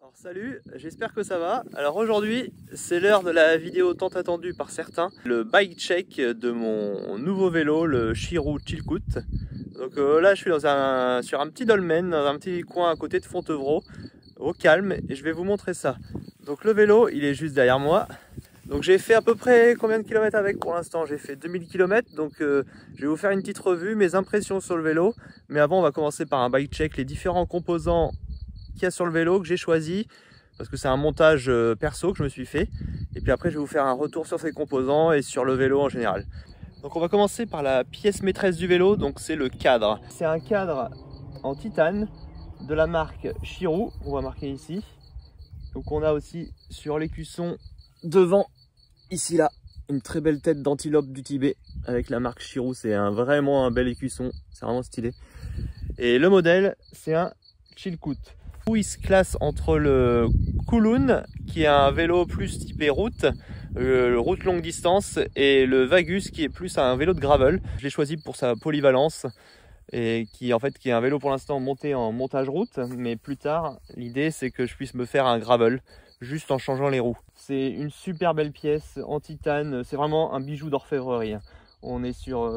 Alors salut, j'espère que ça va. Alors aujourd'hui, c'est l'heure de la vidéo tant attendue par certains, le bike check de mon nouveau vélo, le Shirou Chilkoot. Donc là, je suis sur un petit dolmen, dans un petit coin à côté de Fontevraud, au calme, et je vais vous montrer ça. Donc le vélo, il est juste derrière moi. Donc j'ai fait à peu près combien de kilomètres avec pour l'instant? J'ai fait 2000 km, donc je vais vous faire une petite revue, mes impressions sur le vélo. Mais avant, on va commencer par un bike check, les différents composants qu'il y a sur le vélo que j'ai choisi, parce que c'est un montage perso que je me suis fait. Et puis après, je vais vous faire un retour sur ces composants et sur le vélo en général. Donc on va commencer par la pièce maîtresse du vélo, donc c'est le cadre. C'est un cadre en titane de la marque Shirou, on va marquer ici. Donc on a aussi sur l'écusson devant, ici là, une très belle tête d'antilope du Tibet avec la marque Shirou. C'est vraiment un bel écusson, c'est vraiment stylé. Et le modèle, c'est un Chilkoot. Où il se classe entre le Kowloon, qui est un vélo plus typé route, route longue distance, et le Vagus, qui est plus un vélo de gravel. Je l'ai choisi pour sa polyvalence, et qui est un vélo pour l'instant monté en montage route, mais plus tard, l'idée c'est que je puisse me faire un gravel, juste en changeant les roues. C'est une super belle pièce en titane, c'est vraiment un bijou d'orfèvrerie. On est sur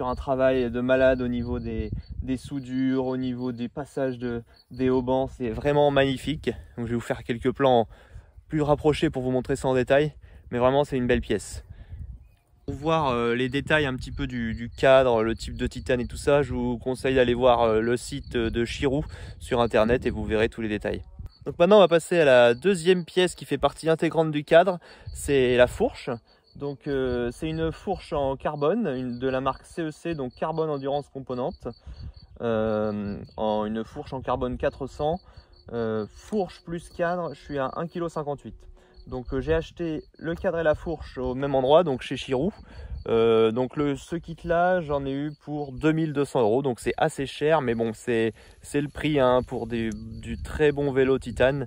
un travail de malade au niveau des soudures, au niveau des passages des haubans. C'est vraiment magnifique. Donc, je vais vous faire quelques plans plus rapprochés pour vous montrer ça en détail. Mais vraiment, c'est une belle pièce. Pour voir les détails un petit peu du cadre, le type de titane et tout ça, je vous conseille d'aller voir le site de Shirou sur internet et vous verrez tous les détails. Donc maintenant, on va passer à la deuxième pièce qui fait partie intégrante du cadre. C'est la fourche. Donc c'est une fourche en carbone de la marque CEC, donc Carbone Endurance Componente, une fourche en carbone 400, fourche plus cadre, je suis à 1,58 kg. Donc j'ai acheté le cadre et la fourche au même endroit, donc chez Shirou. Donc ce kit là, j'en ai eu pour 2200 €, donc c'est assez cher, mais bon, c'est le prix hein, pour du très bon vélo titane.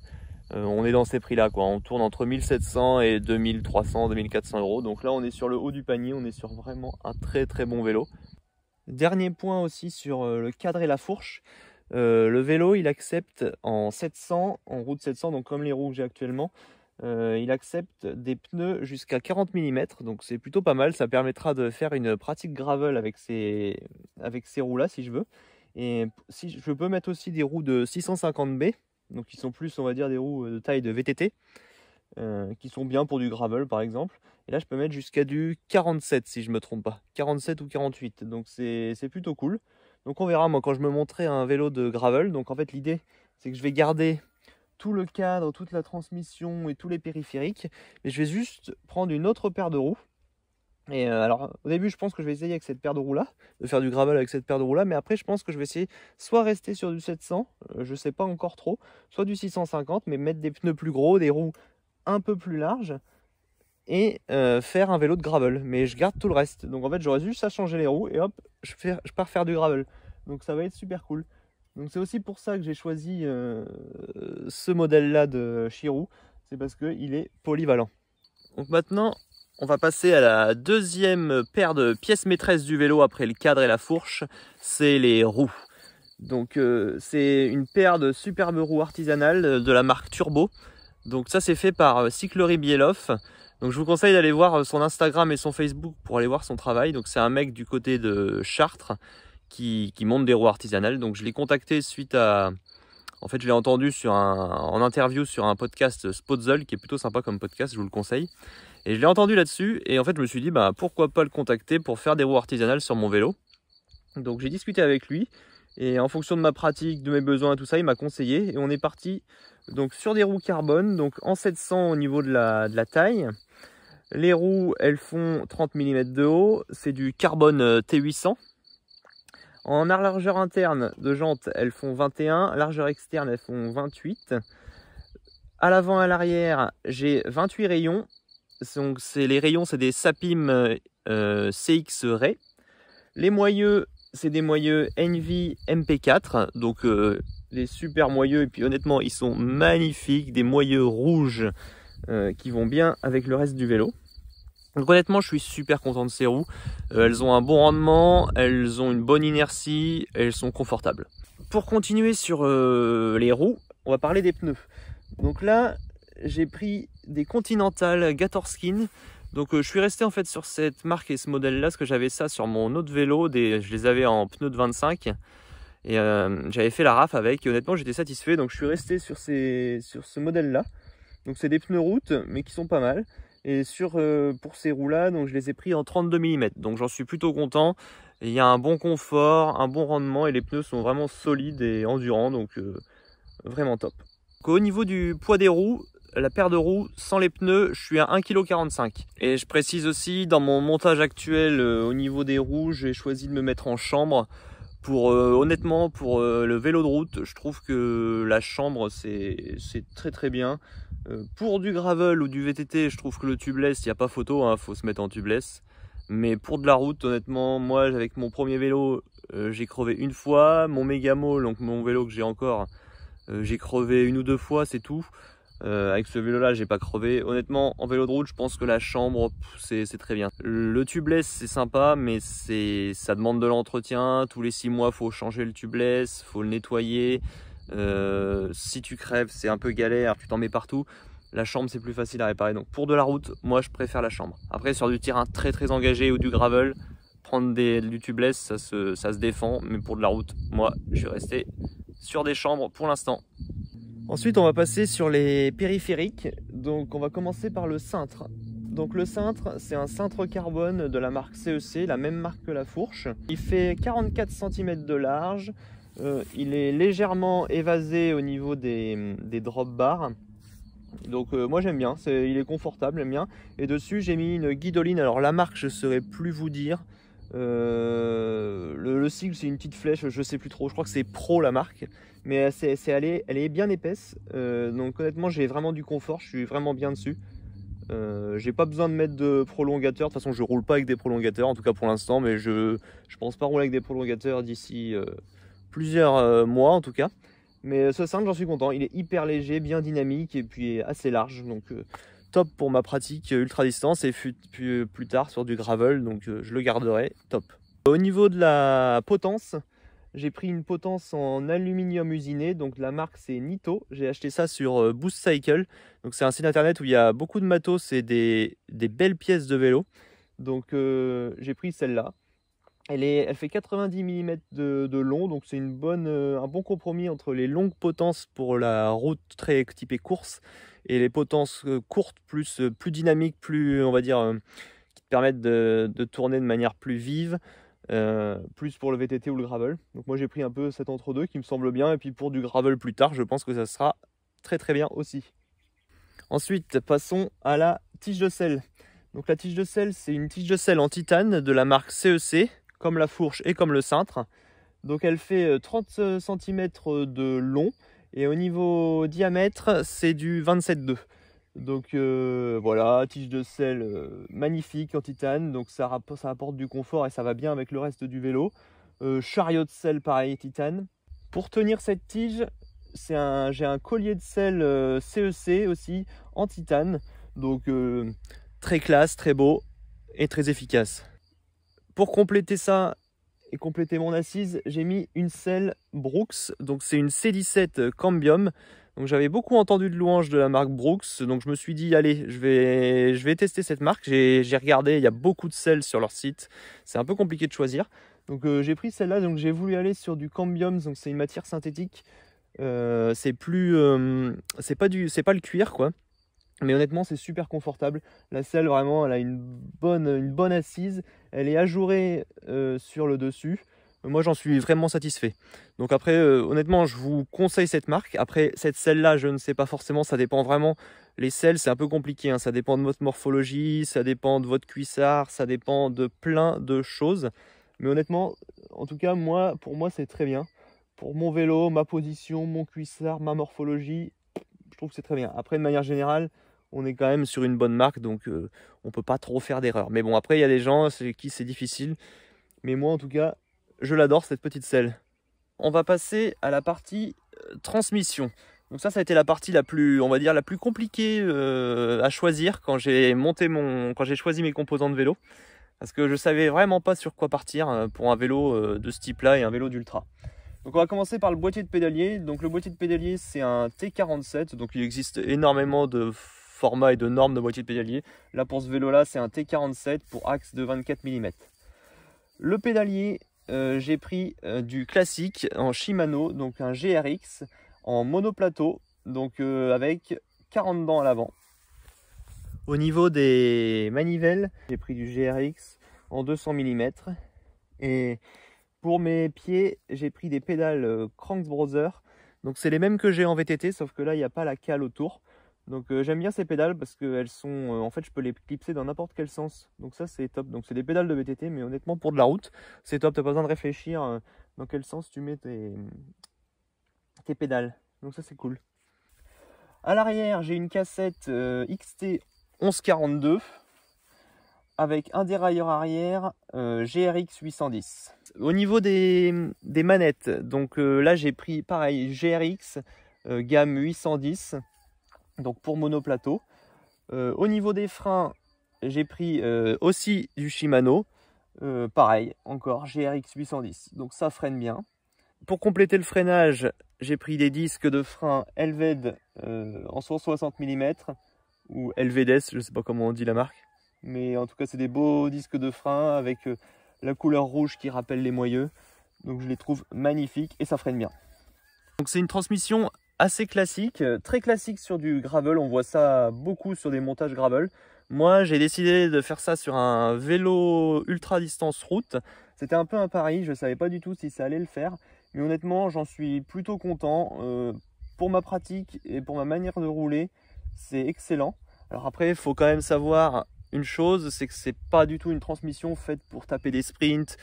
On est dans ces prix là quoi, on tourne entre 1700 et 2300, 2400 €. Donc là on est sur le haut du panier, on est sur vraiment un très bon vélo. Dernier point aussi sur le cadre et la fourche, le vélo il accepte en 700, en route 700, donc comme les roues que j'ai actuellement, il accepte des pneus jusqu'à 40 mm, donc c'est plutôt pas mal, ça permettra de faire une pratique gravel avec ces roues là si je veux. Et si je peux mettre aussi des roues de 650B, donc qui sont plus on va dire des roues de taille de VTT, qui sont bien pour du gravel par exemple. Et là je peux mettre jusqu'à du 47 si je me trompe pas, 47 ou 48, donc c'est plutôt cool. Donc on verra moi quand je me montrerai un vélo de gravel. Donc en fait l'idée c'est que je vais garder tout le cadre, toute la transmission et tous les périphériques, mais je vais juste prendre une autre paire de roues. Et alors au début je pense que je vais essayer avec cette paire de roues là, de faire du gravel avec cette paire de roues là, mais après je pense que je vais essayer soit rester sur du 700, je sais pas encore trop, soit du 650, mais mettre des pneus plus gros, des roues un peu plus larges, et faire un vélo de gravel, mais je garde tout le reste. Donc en fait j'aurais juste à changer les roues et hop, je pars faire du gravel. Donc ça va être super cool. Donc c'est aussi pour ça que j'ai choisi ce modèle là de Shirou, c'est parce qu'il est polyvalent. Donc maintenant on va passer à la deuxième paire de pièces maîtresses du vélo après le cadre et la fourche, c'est les roues. Donc c'est une paire de superbes roues artisanales de la marque Turbo. Donc ça c'est fait par Cyclerie Bieloff. Donc je vous conseille d'aller voir son Instagram et son Facebook pour aller voir son travail. Donc c'est un mec du côté de Chartres qui monte des roues artisanales. Donc je l'ai contacté suite à... En fait je l'ai entendu en interview sur un podcast Spotzel qui est plutôt sympa comme podcast, je vous le conseille. Et je l'ai entendu là-dessus et en fait je me suis dit bah, pourquoi pas le contacter pour faire des roues artisanales sur mon vélo. Donc j'ai discuté avec lui et en fonction de ma pratique, de mes besoins et tout ça, il m'a conseillé et on est parti donc sur des roues carbone, donc en 700 au niveau de la taille. Les roues elles font 30 mm de haut, c'est du carbone T800. En largeur interne de jantes elles font 21, largeur externe elles font 28. À l'avant et à l'arrière j'ai 28 rayons. Donc les rayons c'est des Sapim CX Ray. Les moyeux c'est des moyeux Envy MP4, donc les super moyeux, et puis honnêtement ils sont magnifiques, des moyeux rouges qui vont bien avec le reste du vélo. Donc honnêtement je suis super content de ces roues, elles ont un bon rendement, elles ont une bonne inertie, elles sont confortables. Pour continuer sur les roues, on va parler des pneus. Donc là, j'ai pris des Continental Gatorskin. Donc je suis resté en fait sur cette marque et ce modèle là, parce que j'avais ça sur mon autre vélo, je les avais en pneus de 25 et j'avais fait la raf avec et honnêtement j'étais satisfait, donc je suis resté sur ce modèle là. Donc c'est des pneus route mais qui sont pas mal, et pour ces roues là, donc je les ai pris en 32 mm, donc j'en suis plutôt content. Il y a un bon confort, un bon rendement et les pneus sont vraiment solides et endurants, donc vraiment top. Donc, au niveau du poids des roues, la paire de roues sans les pneus, je suis à 1,45 kg. Et je précise aussi, dans mon montage actuel, au niveau des roues, j'ai choisi de me mettre en chambre. Honnêtement, pour le vélo de route, je trouve que la chambre, c'est très très bien. Pour du gravel ou du VTT, je trouve que le tubeless, il n'y a pas photo, hein, faut se mettre en tubeless. Mais pour de la route, honnêtement, moi, avec mon premier vélo, j'ai crevé une fois. Mon Megamo, donc mon vélo que j'ai encore, j'ai crevé 1 ou 2 fois, c'est tout. Avec ce vélo là j'ai pas crevé. Honnêtement en vélo de route je pense que la chambre c'est très bien. Le tubeless c'est sympa mais ça demande de l'entretien. Tous les 6 mois faut changer le tubeless, faut le nettoyer. Si tu crèves c'est un peu galère, tu t'en mets partout. La chambre c'est plus facile à réparer, donc pour de la route moi je préfère la chambre. Après sur du terrain très très engagé ou du gravel, prendre du tubeless ça se défend, mais pour de la route moi je suis resté sur des chambres pour l'instant. Ensuite, on va passer sur les périphériques. Donc, on va commencer par le cintre. Donc, le cintre, c'est un cintre carbone de la marque CEC, la même marque que la fourche. Il fait 44 cm de large. Il est légèrement évasé au niveau des drop bars. Donc, moi j'aime bien. Il est confortable, j'aime bien. Et dessus, j'ai mis une guidoline. Alors, la marque, je ne saurais plus vous dire. Le sigle, c'est une petite flèche, je sais plus trop. Je crois que c'est Pro la marque. Mais elle est bien épaisse, donc honnêtement j'ai vraiment du confort, je suis vraiment bien dessus. J'ai pas besoin de mettre de prolongateur, de toute façon je roule pas avec des prolongateurs en tout cas pour l'instant, mais je pense pas rouler avec des prolongateurs d'ici plusieurs mois en tout cas. Mais ce cintre j'en suis content, il est hyper léger, bien dynamique et puis assez large, donc top pour ma pratique ultra distance et plus tard sur du gravel, donc je le garderai, top. Au niveau de la potence, j'ai pris une potence en aluminium usiné, donc la marque c'est Nito. J'ai acheté ça sur Boost Cycle. Donc c'est un site internet où il y a beaucoup de matos et des belles pièces de vélo. Donc j'ai pris celle-là. Elle fait 90 mm de long, donc c'est un bon compromis entre les longues potences pour la route très typée course et les potences courtes plus dynamiques, plus on va dire qui te permettent de tourner de manière plus vive. Plus pour le VTT ou le gravel. Donc moi j'ai pris un peu cet entre-deux qui me semble bien, et puis pour du gravel plus tard je pense que ça sera très très bien aussi. Ensuite passons à la tige de selle. Donc la tige de selle, c'est une tige de selle en titane de la marque CEC, comme la fourche et comme le cintre. Donc elle fait 30 cm de long et au niveau diamètre c'est du 27,2. Donc voilà, tige de selle magnifique en titane, donc ça apporte du confort et ça va bien avec le reste du vélo. Chariot de selle pareil, titane. Pour tenir cette tige, j'ai un collier de selle CEC aussi en titane, donc très classe, très beau et très efficace. Pour compléter ça et compléter mon assise, j'ai mis une selle Brooks, donc c'est une C17 Cambium. Donc j'avais beaucoup entendu de louanges de la marque Brooks, donc je me suis dit allez, je vais tester cette marque. J'ai regardé, il y a beaucoup de selles sur leur site, c'est un peu compliqué de choisir. Donc j'ai pris celle-là, donc j'ai voulu aller sur du Cambium, donc c'est une matière synthétique. C'est pas le cuir quoi. Mais honnêtement c'est super confortable. La selle vraiment elle a une bonne assise, elle est ajourée sur le dessus. Moi j'en suis vraiment satisfait. Donc après honnêtement je vous conseille cette marque. Après cette selle là je ne sais pas forcément, ça dépend vraiment. Les selles c'est un peu compliqué, hein. Ça dépend de votre morphologie, ça dépend de votre cuissard, ça dépend de plein de choses. Mais honnêtement en tout cas pour moi c'est très bien. Pour mon vélo, ma position, mon cuissard, ma morphologie, je trouve que c'est très bien. Après de manière générale on est quand même sur une bonne marque, donc on peut pas trop faire d'erreur. Mais bon après il y a des gens qui c'est difficile. Mais moi en tout cas je l'adore cette petite selle. On va passer à la partie transmission. Donc ça a été la partie la plus, on va dire, la plus compliquée à choisir quand j'ai choisi mes composants de vélo. Parce que je savais vraiment pas sur quoi partir pour un vélo de ce type là et un vélo d'ultra. Donc on va commencer par le boîtier de pédalier. Donc le boîtier de pédalier c'est un T47, donc il existe énormément de formats et de normes de boîtier de pédalier. Là pour ce vélo là c'est un T47 pour axe de 24 mm. Le pédalier, j'ai pris du classique en Shimano, donc un GRX en monoplateau, donc avec 40 dents à l'avant. Au niveau des manivelles, j'ai pris du GRX en 200 mm. Et pour mes pieds, j'ai pris des pédales Cranks Brothers. Donc c'est les mêmes que j'ai en VTT, sauf que là il n'y a pas la cale autour. Donc j'aime bien ces pédales parce qu'elles sont, en fait je peux les clipser dans n'importe quel sens. Donc ça c'est top. Donc c'est des pédales de VTT, mais honnêtement pour de la route, c'est top. T'as pas besoin de réfléchir dans quel sens tu mets tes pédales. Donc ça c'est cool. À l'arrière, j'ai une cassette XT 1142 avec un dérailleur arrière GRX 810. Au niveau des manettes, donc là j'ai pris pareil GRX gamme 810, donc pour monoplateau. Au niveau des freins, j'ai pris aussi du Shimano, pareil encore GRX 810, donc ça freine bien. Pour compléter le freinage, j'ai pris des disques de frein Elved en 160 mm ou Elvedes, je sais pas comment on dit la marque. Mais en tout cas, c'est des beaux disques de frein avec la couleur rouge qui rappelle les moyeux. Donc je les trouve magnifiques et ça freine bien. Donc c'est une transmission assez classique, très classique sur du gravel. On voit ça beaucoup sur des montages gravel. Moi, j'ai décidé de faire ça sur un vélo ultra distance route. C'était un peu un pari, je ne savais pas du tout si ça allait le faire. Mais honnêtement, j'en suis plutôt content. Pour ma pratique et pour ma manière de rouler, c'est excellent. Alors après, il faut quand même savoir une chose, c'est que c'est pas du tout une transmission faite pour taper des sprints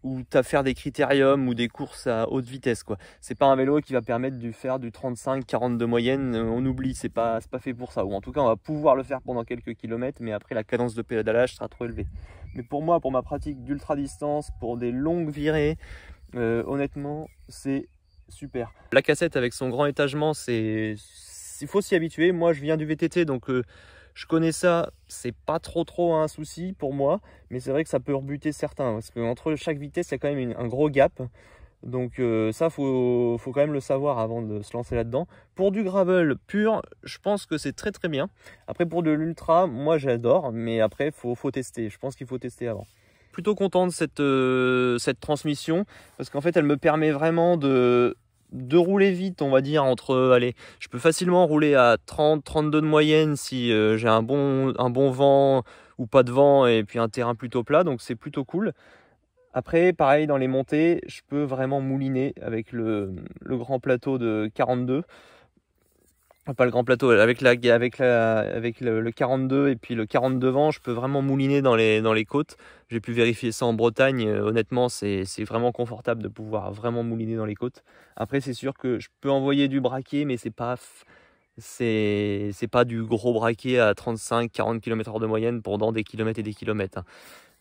ou faire des critériums ou des courses à haute vitesse, quoi. C'est pas un vélo qui va permettre de faire du 35-40 de moyenne, on oublie, c'est pas fait pour ça. Ou en tout cas, on va pouvoir le faire pendant quelques kilomètres, mais après la cadence de pédalage sera trop élevée. Mais pour moi, pour ma pratique d'ultra distance, pour des longues virées, honnêtement, c'est super. La cassette avec son grand étagement, il faut s'y habituer. Moi, je viens du VTT, donc je connais ça, c'est pas trop un souci pour moi, mais c'est vrai que ça peut rebuter certains, parce qu'entre chaque vitesse, il y a quand même un gros gap. Donc ça, faut quand même le savoir avant de se lancer là-dedans. Pour du gravel pur, je pense que c'est très bien. Après, pour de l'ultra, moi j'adore, mais après, faut tester. Je pense qu'il faut tester avant. Plutôt content de cette transmission, parce qu'en fait, elle me permet vraiment de rouler vite, on va dire, allez, je peux facilement rouler à 30-32 de moyenne si j'ai un bon vent ou pas de vent et puis un terrain plutôt plat, donc c'est plutôt cool. Après, pareil, dans les montées, je peux vraiment mouliner avec le grand plateau de 42. Pas le grand plateau, avec le 42 et puis le 40 devant, je peux vraiment mouliner dans les côtes. J'ai pu vérifier ça en Bretagne, honnêtement c'est vraiment confortable de pouvoir vraiment mouliner dans les côtes. Après c'est sûr que je peux envoyer du braquet, mais c'est pas du gros braquet à 35-40 km/h de moyenne pour dans des kilomètres et des kilomètres, hein.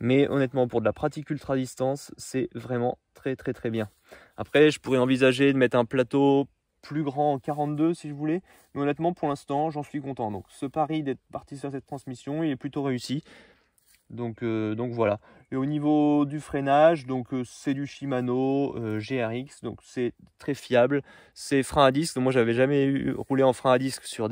Mais honnêtement, pour de la pratique ultra distance, c'est vraiment très bien. Après, je pourrais envisager de mettre un plateau plus grand en 42 si je voulais, mais honnêtement pour l'instant j'en suis content. Donc ce pari d'être parti sur cette transmission, il est plutôt réussi. Donc voilà. Et au niveau du freinage, donc c'est du Shimano GRX, donc c'est très fiable. C'est frein à disque. Moi j'avais jamais roulé en frein à disque sur un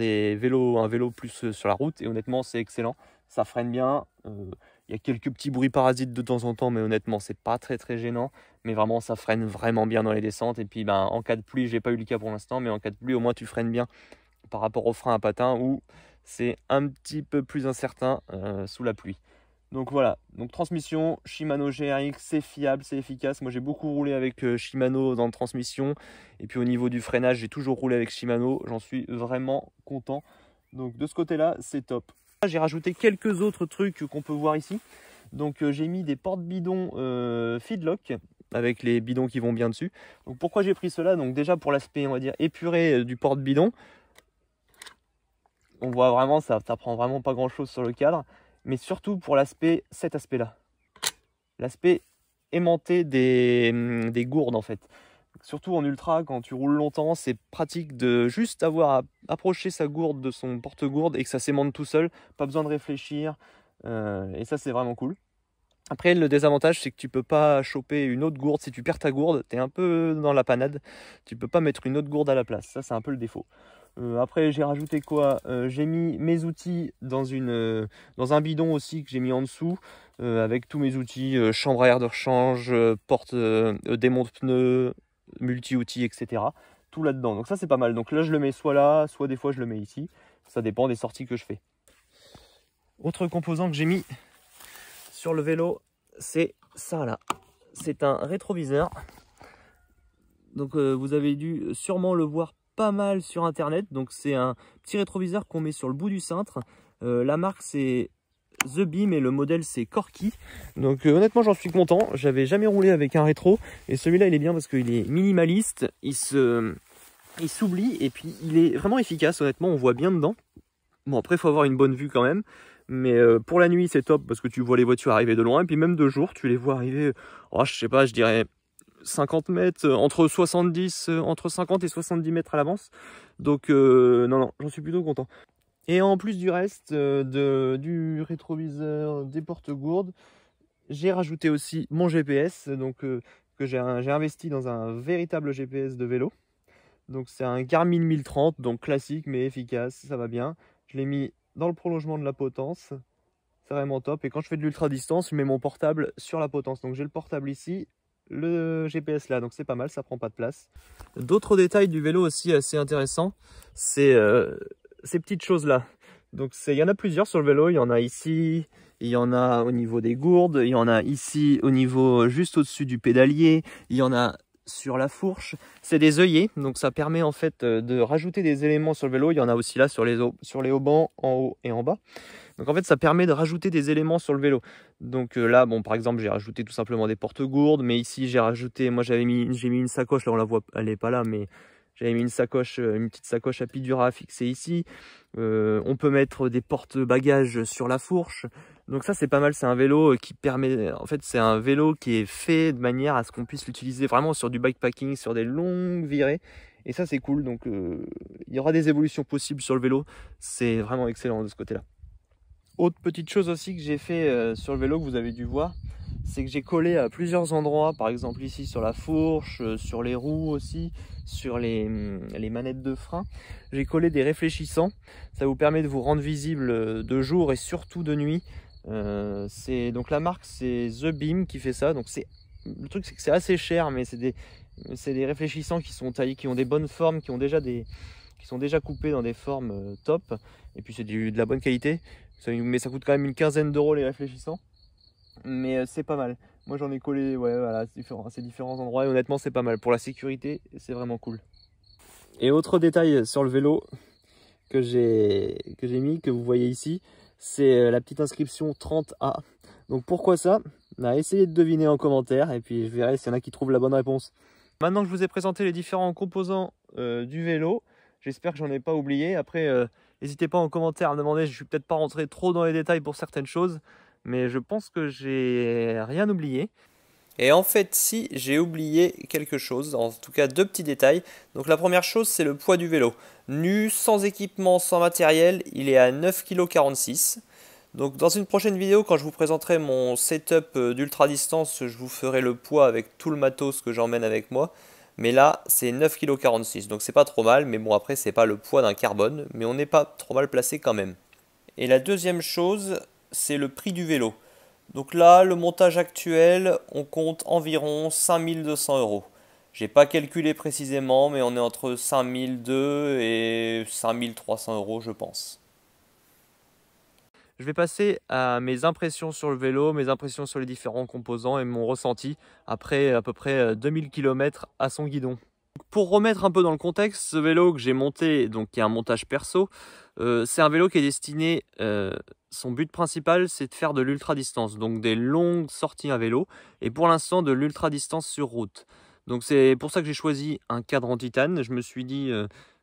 vélo plus sur la route, et honnêtement c'est excellent. Ça freine bien. Il y a quelques petits bruits parasites de temps en temps, mais honnêtement c'est pas très gênant. Mais vraiment ça freine vraiment bien dans les descentes. Et puis en cas de pluie, j'ai pas eu le cas pour l'instant, mais en cas de pluie au moins tu freines bien par rapport au frein à patin où c'est un petit peu plus incertain sous la pluie. Donc voilà, donc transmission Shimano GRX, c'est fiable, c'est efficace. Moi j'ai beaucoup roulé avec Shimano dans la transmission, et puis au niveau du freinage j'ai toujours roulé avec Shimano, j'en suis vraiment content. Donc de ce côté là c'est top. J'ai rajouté quelques autres trucs qu'on peut voir ici. Donc j'ai mis des porte-bidons Feedlock avec les bidons qui vont bien dessus. Donc pourquoi j'ai pris cela? Donc déjà pour l'aspect on va dire épuré du porte-bidon. On voit vraiment ça prend vraiment pas grand chose sur le cadre. Mais surtout pour cet aspect-là. L'aspect aimanté des gourdes en fait. Surtout en ultra, quand tu roules longtemps, c'est pratique de juste avoir à approcher sa gourde de son porte-gourde et que ça s'aimante tout seul. Pas besoin de réfléchir. Et ça, c'est vraiment cool. Après, le désavantage, c'est que tu peux pas choper une autre gourde. Si tu perds ta gourde, tu es un peu dans la panade. Tu peux pas mettre une autre gourde à la place. Ça, c'est un peu le défaut. Après, j'ai rajouté quoi? J'ai mis mes outils dans un bidon aussi que j'ai mis en dessous, avec tous mes outils, chambre à air de rechange, porte, démonte pneus, multi-outils, etc. Tout là-dedans. Donc ça, c'est pas mal. Donc là, je le mets soit là, soit des fois, je le mets ici. Ça dépend des sorties que je fais. Autre composant que j'ai mis sur le vélo, c'est ça là. C'est un rétroviseur. Donc vous avez dû sûrement le voir pas mal sur internet. Donc c'est un petit rétroviseur qu'on met sur le bout du cintre. La marque c'est The Beam et le modèle c'est Corky. Donc honnêtement j'en suis content. J'avais jamais roulé avec un rétro et celui-là il est bien parce qu'il est minimaliste, il s'oublie et puis il est vraiment efficace. Honnêtement on voit bien dedans. Bon après il faut avoir une bonne vue quand même. Mais pour la nuit c'est top parce que tu vois les voitures arriver de loin. Et puis même de jour tu les vois arriver, oh, je sais pas, je dirais 50 mètres, entre 50 et 70 mètres à l'avance. Donc non, j'en suis plutôt content. Et en plus du reste, du rétroviseur, des porte-gourdes, j'ai rajouté aussi mon GPS, donc que j'ai investi dans un véritable GPS de vélo. Donc c'est un Garmin 1030, donc classique mais efficace, ça va bien. Je l'ai mis dans le prolongement de la potence, c'est vraiment top. Et quand je fais de l'ultra distance, je mets mon portable sur la potence. Donc j'ai le portable ici, le GPS là, donc c'est pas mal, ça prend pas de place. D'autres détails du vélo aussi assez intéressants, c'est ces petites choses là. Donc il y en a plusieurs sur le vélo, il y en a ici, il y en a au niveau des gourdes, il y en a ici au niveau juste au-dessus du pédalier, il y en a sur la fourche. C'est des œillets, donc ça permet en fait de rajouter des éléments sur le vélo. Il y en a aussi là sur les haubans en haut et en bas. Donc en fait ça permet de rajouter des éléments sur le vélo. Donc là bon par exemple j'ai rajouté tout simplement des porte-gourdes, mais ici j'ai rajouté, moi j'ai mis une sacoche, là on la voit, elle est pas là, mais j'avais mis une petite sacoche à Pidura à fixer ici. On peut mettre des porte-bagages sur la fourche. Donc ça c'est pas mal, c'est un vélo qui permet, en fait c'est un vélo qui est fait de manière à ce qu'on puisse l'utiliser vraiment sur du bikepacking, sur des longues virées. Et ça c'est cool, donc il y aura des évolutions possibles sur le vélo. C'est vraiment excellent de ce côté-là. Autre petite chose aussi que j'ai fait sur le vélo que vous avez dû voir, c'est que j'ai collé à plusieurs endroits, par exemple ici sur la fourche, sur les roues aussi, sur les manettes de frein. J'ai collé des réfléchissants, ça vous permet de vous rendre visible de jour et surtout de nuit. Donc la marque c'est The Beam qui fait ça, donc le truc c'est que c'est assez cher, mais c'est des réfléchissants qui sont taillés, qui ont des bonnes formes, qui sont déjà coupés dans des formes top, et puis c'est de la bonne qualité. Mais ça coûte quand même une quinzaine d'euros les réfléchissants. Mais c'est pas mal. Moi j'en ai collé, ouais, voilà, ces différents endroits. Et honnêtement c'est pas mal. Pour la sécurité, c'est vraiment cool. Et autre détail sur le vélo que j'ai mis, que vous voyez ici, c'est la petite inscription 30A. Donc pourquoi ça? Bah, essayez de deviner en commentaire et puis je verrai s'il y en a qui trouvent la bonne réponse. Maintenant que je vous ai présenté les différents composants du vélo, j'espère que j'en ai pas oublié. Après, n'hésitez pas en commentaire à me demander, je suis peut-être pas rentré trop dans les détails pour certaines choses, mais je pense que j'ai rien oublié. Et en fait, si, j'ai oublié quelque chose, en tout cas 2 petits détails. Donc la première chose, c'est le poids du vélo. Nu, sans équipement, sans matériel, il est à 9,46 kg. Donc dans une prochaine vidéo, quand je vous présenterai mon setup d'ultra distance, je vous ferai le poids avec tout le matos que j'emmène avec moi. Mais là, c'est 9,46 kg, donc c'est pas trop mal. Mais bon, après, c'est pas le poids d'un carbone, mais on n'est pas trop mal placé quand même. Et la deuxième chose, c'est le prix du vélo. Donc là, le montage actuel, on compte environ 5200 €. J'ai pas calculé précisément, mais on est entre 5002 et 5300 € je pense. Je vais passer à mes impressions sur le vélo, mes impressions sur les différents composants et mon ressenti après à peu près 2000 km à son guidon. Pour remettre un peu dans le contexte, ce vélo que j'ai monté, donc qui est un montage perso, c'est un vélo qui est destiné, son but principal c'est de faire de l'ultra distance, donc des longues sorties à vélo et pour l'instant de l'ultra distance sur route. Donc c'est pour ça que j'ai choisi un cadre en titane. Je me suis dit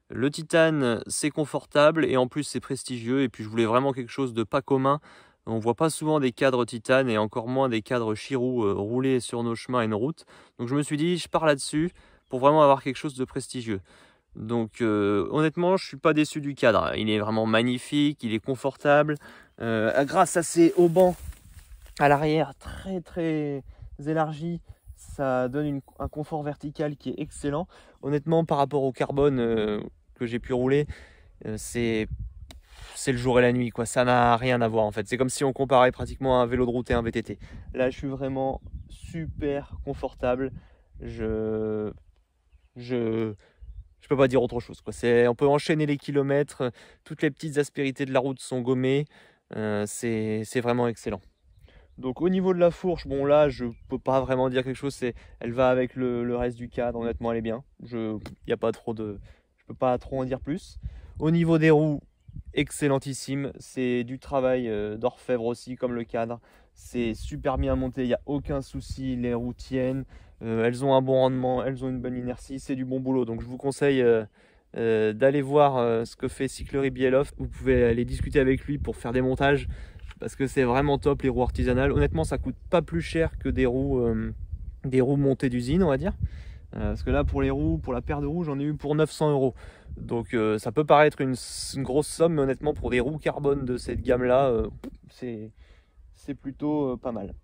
le titane c'est confortable et en plus c'est prestigieux et puis je voulais vraiment quelque chose de pas commun. On voit pas souvent des cadres titane et encore moins des cadres Chirou rouler sur nos chemins et une route. Donc je me suis dit je pars là-dessus pour vraiment avoir quelque chose de prestigieux. Donc honnêtement je suis pas déçu du cadre, il est vraiment magnifique, il est confortable. Grâce à ces haubans à l'arrière très élargi, ça donne un confort vertical qui est excellent. Honnêtement, par rapport au carbone que j'ai pu rouler, c'est le jour et la nuit, quoi. Ça n'a rien à voir en fait. C'est comme si on comparait pratiquement un vélo de route et un VTT. Là, je suis vraiment super confortable. Je peux pas dire autre chose, quoi. On peut enchaîner les kilomètres, toutes les petites aspérités de la route sont gommées. C'est vraiment excellent. Donc au niveau de la fourche, bon là je peux pas vraiment dire quelque chose, elle va avec le reste du cadre, honnêtement elle est bien. Y a pas trop de, je peux pas trop en dire plus. Au niveau des roues, excellentissime, c'est du travail d'orfèvre aussi comme le cadre. C'est super bien monté, il n'y a aucun souci, les roues tiennent, elles ont un bon rendement, elles ont une bonne inertie, c'est du bon boulot. Donc je vous conseille d'aller voir ce que fait Cyclerie Bieloff. Vous pouvez aller discuter avec lui pour faire des montages, parce que c'est vraiment top les roues artisanales. Honnêtement, ça coûte pas plus cher que des roues montées d'usine, on va dire. Parce que là, pour les roues, pour la paire de roues, j'en ai eu pour 900 €. Donc ça peut paraître une grosse somme, mais honnêtement, pour des roues carbone de cette gamme-là, c'est plutôt pas mal.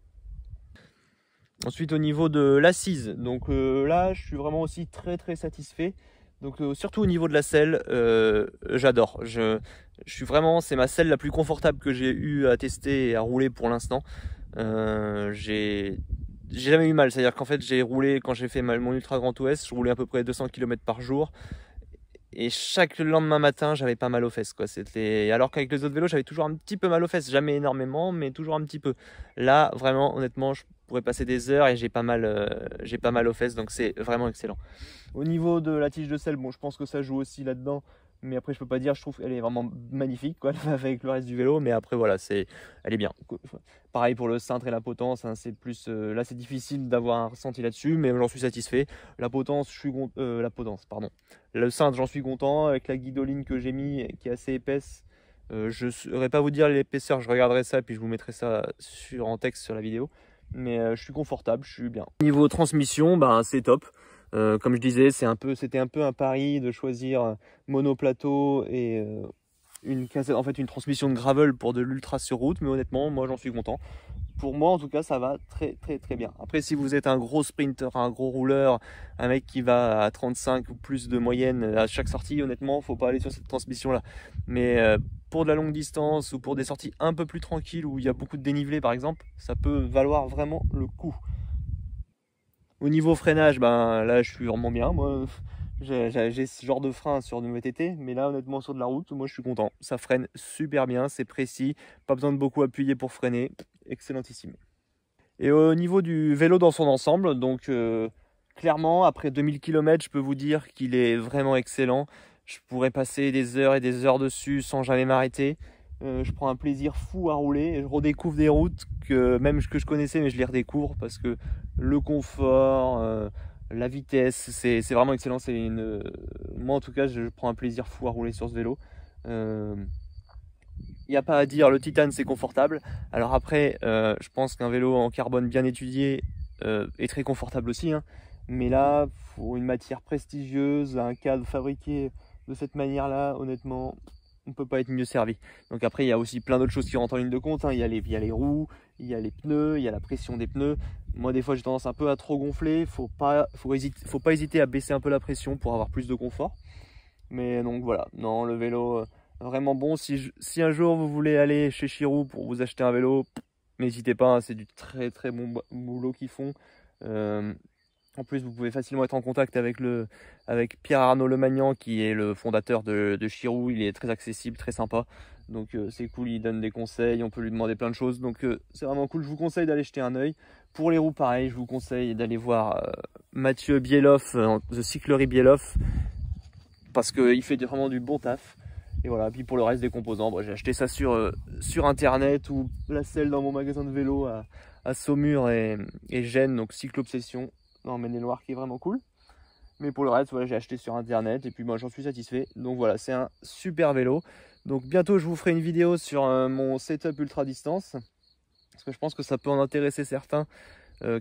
Ensuite, au niveau de l'assise, donc là, je suis vraiment aussi très satisfait. Donc surtout au niveau de la selle, j'adore. Je suis vraiment, c'est ma selle la plus confortable que j'ai eu à tester et à rouler pour l'instant. J'ai jamais eu mal, c'est-à-dire qu'en fait j'ai roulé, quand j'ai fait mon Ultra Grand Ouest, je roulais à peu près 200 km par jour. Et chaque lendemain matin, j'avais pas mal aux fesses, quoi. Alors qu'avec les autres vélos, j'avais toujours un petit peu mal aux fesses, jamais énormément, mais toujours un petit peu. Là, vraiment, honnêtement, je pourrais passer des heures et j'ai pas mal aux fesses, donc c'est vraiment excellent. Au niveau de la tige de selle, bon, je pense que ça joue aussi là-dedans, mais après, je peux pas dire, je trouve qu'elle est vraiment magnifique, quoi, avec le reste du vélo, mais après, voilà, elle est bien. Pareil pour le cintre et la potence, hein, c'est plus, là, c'est difficile d'avoir un ressenti là-dessus, mais j'en suis satisfait. La potence, pardon. Le cintre, j'en suis content, avec la guidoline que j'ai mis, qui est assez épaisse. Je ne saurais pas vous dire l'épaisseur, je regarderai ça, puis je vous mettrai ça en texte sur la vidéo. Mais je suis confortable, je suis bien. Niveau transmission, ben, c'est top. Comme je disais, c'était un peu un pari de choisir monoplateau et une transmission de gravel pour de l'ultra sur route, mais honnêtement, moi j'en suis content. Pour moi en tout cas, ça va très bien. Après, si vous êtes un gros sprinter, un gros rouleur, un mec qui va à 35 ou plus de moyenne à chaque sortie, honnêtement, faut pas aller sur cette transmission là. Mais pour de la longue distance ou pour des sorties un peu plus tranquilles où il y a beaucoup de dénivelé par exemple, ça peut valoir vraiment le coup. Au niveau freinage, ben là je suis vraiment bien. Moi, j'ai ce genre de frein sur une VTT, mais là honnêtement sur de la route, moi je suis content. Ça freine super bien, c'est précis, pas besoin de beaucoup appuyer pour freiner, excellentissime. Et au niveau du vélo dans son ensemble, donc clairement après 2000 km, je peux vous dire qu'il est vraiment excellent. Je pourrais passer des heures et des heures dessus sans jamais m'arrêter. Je prends un plaisir fou à rouler et je redécouvre des routes que je connaissais, mais je les redécouvre parce que le confort, la vitesse, c'est vraiment excellent. Moi en tout cas, je prends un plaisir fou à rouler sur ce vélo. Il n'y a pas à dire, le titane c'est confortable. Alors après, je pense qu'un vélo en carbone bien étudié est très confortable aussi, hein. Mais là, pour une matière prestigieuse, un cadre fabriqué de cette manière-là, honnêtement, on ne peut pas être mieux servi. Donc après, il y a aussi plein d'autres choses qui rentrent en ligne de compte, hein. Il y a les roues, il y a les pneus, il y a la pression des pneus. Moi, des fois, j'ai tendance un peu à trop gonfler. Faut pas hésiter à baisser un peu la pression pour avoir plus de confort. Mais donc voilà, non, le vélo, vraiment bon. Si un jour vous voulez aller chez Chirou pour vous acheter un vélo, n'hésitez pas, hein, c'est du très bon boulot qu'ils font. En plus, vous pouvez facilement être en contact avec Pierre Arnaud Lemagnan, qui est le fondateur de Chirou. Il est très accessible, très sympa. Donc c'est cool, il donne des conseils, on peut lui demander plein de choses. Donc c'est vraiment cool, je vous conseille d'aller jeter un œil. Pour les roues, pareil, je vous conseille d'aller voir Mathieu Bieloff, The Cyclerie Bieloff, parce qu'il fait vraiment du bon taf. Et voilà, puis pour le reste des composants, j'ai acheté ça sur internet ou la selle dans mon magasin de vélo à Saumur et Gênes, donc Cyclo-Obsession dans Maine-et-Loire, qui est vraiment cool. Mais pour le reste, voilà, j'ai acheté sur internet et puis moi j'en suis satisfait. Donc voilà, c'est un super vélo. Donc bientôt je vous ferai une vidéo sur mon setup ultra distance, parce que je pense que ça peut en intéresser certains.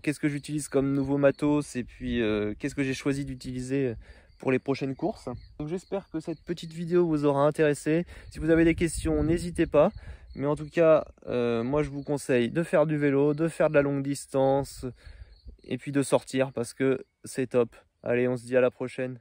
Qu'est-ce que j'utilise comme nouveau matos et puis qu'est-ce que j'ai choisi d'utiliser pour les prochaines courses. Donc j'espère que cette petite vidéo vous aura intéressé. Si vous avez des questions, n'hésitez pas. Mais en tout cas, moi je vous conseille de faire du vélo, de faire de la longue distance et puis de sortir parce que c'est top. Allez, on se dit à la prochaine.